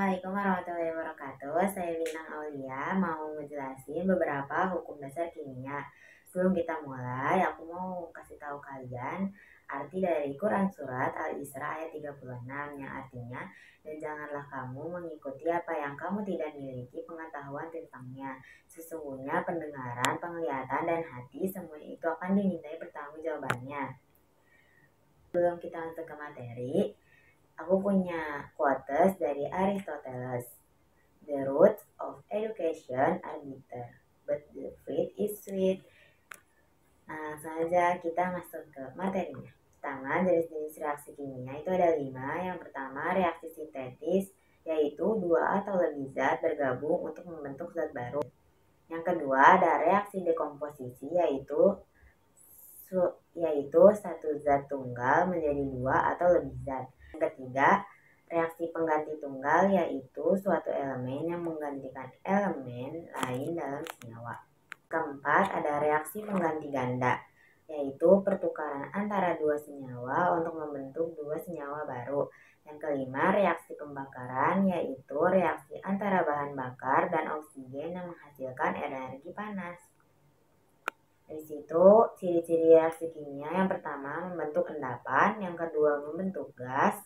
Assalamualaikum warahmatullahi wabarakatuh. Saya Bintang Aulia mau ngejelasin beberapa hukum dasar kimia. Sebelum kita mulai, aku mau kasih tahu kalian arti dari Quran Surat Al-Isra ayat 36 yang artinya, dan janganlah kamu mengikuti apa yang kamu tidak miliki pengetahuan tentangnya. Sesungguhnya pendengaran, penglihatan, dan hati semua itu akan dimintai pertanggungjawabannya. Sebelum kita masuk ke materi, aku punya quotes dari Aristoteles. The roots of education are bitter, but the fruit is sweet. Nah, langsung aja kita masuk ke materinya. Pertama, jenis-jenis reaksi kimia itu ada 5. Yang pertama, reaksi sintetis, yaitu 2 atau lebih zat bergabung untuk membentuk zat baru. Yang kedua, ada reaksi dekomposisi, yaitu satu zat tunggal menjadi 2 atau lebih zat. Yang ketiga, reaksi pengganti tunggal, yaitu suatu elemen yang menggantikan elemen lain dalam senyawa. Keempat, ada reaksi pengganti ganda, yaitu pertukaran antara 2 senyawa untuk membentuk 2 senyawa baru. Yang kelima, reaksi pembakaran, yaitu reaksi antara bahan bakar dan oksigen yang menghasilkan energi panas. Dari situ, ciri-ciri reaksi kimia yang pertama membentuk endapan, yang kedua membentuk gas,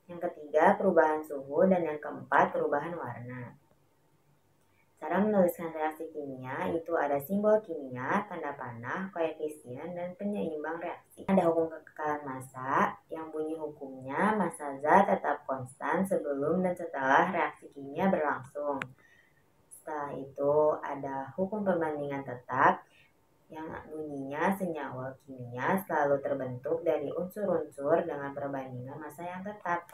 yang ketiga perubahan suhu, dan yang keempat perubahan warna. Cara menuliskan reaksi kimia itu ada simbol kimia, tanda panah, koefisien, dan penyeimbang reaksi. Ada hukum kekekalan massa yang bunyi hukumnya massa zat tetap konstan sebelum dan setelah reaksi kimia berlangsung. Setelah itu ada hukum perbandingan tetap yang bunyinya senyawa kimia selalu terbentuk dari unsur-unsur dengan perbandingan massa yang tetap.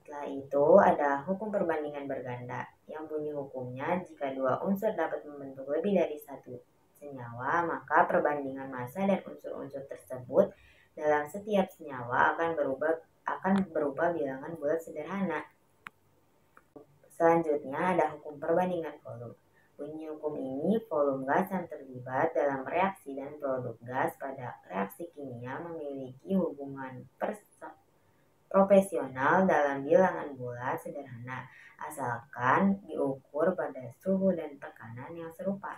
Setelah itu ada hukum perbandingan berganda yang bunyi hukumnya jika 2 unsur dapat membentuk lebih dari 1 senyawa, maka perbandingan massa dan unsur-unsur tersebut dalam setiap senyawa akan berupa bilangan bulat sederhana. Selanjutnya ada hukum perbandingan volume. Bunyi hukum ini, volume gas yang terlibat dalam reaksi dan produk gas pada reaksi kimia memiliki hubungan proporsional dalam bilangan bulat sederhana, asalkan diukur pada suhu dan tekanan yang serupa.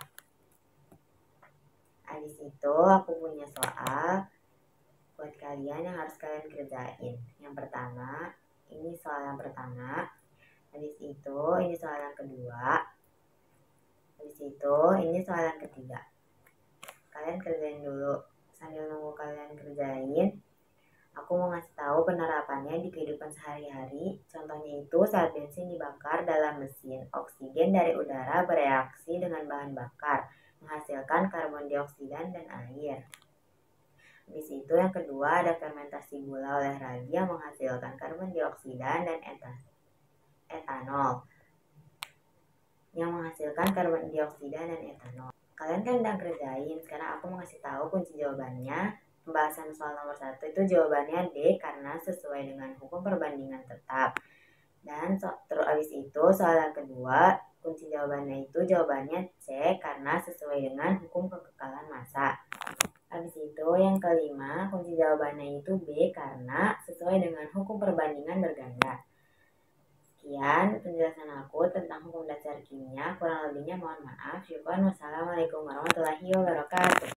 Di situ aku punya soal buat kalian yang harus kalian kerjain. Yang pertama, ini soal yang pertama. Habis itu, ini soal yang kedua. Habis itu, ini soal yang ketiga. Kalian kerjain dulu. Sambil nunggu kalian kerjain, aku mau ngasih tahu penerapannya di kehidupan sehari-hari. Contohnya itu saat bensin dibakar dalam mesin, oksigen dari udara bereaksi dengan bahan bakar, menghasilkan karbon dioksida dan air. Habis itu yang kedua ada fermentasi gula oleh ragi yang menghasilkan karbon dioksida dan etanol yang menghasilkan karbon dioksida dan etanol. Kalian kan udah kerjain, sekarang aku mau ngasih tahu kunci jawabannya. Pembahasan soal nomor 1 itu jawabannya D karena sesuai dengan hukum perbandingan tetap. Dan terus habis itu soal yang kedua, kunci jawabannya itu jawabannya C karena sesuai dengan hukum kekekalan massa. Habis itu yang kelima, kunci jawabannya itu B karena sesuai dengan hukum perbandingan berganda. Sekian penjelasan aku tentang hukum dasar kimia. Kurang lebihnya mohon maaf. Syukran. Wassalamualaikum warahmatullahi wabarakatuh.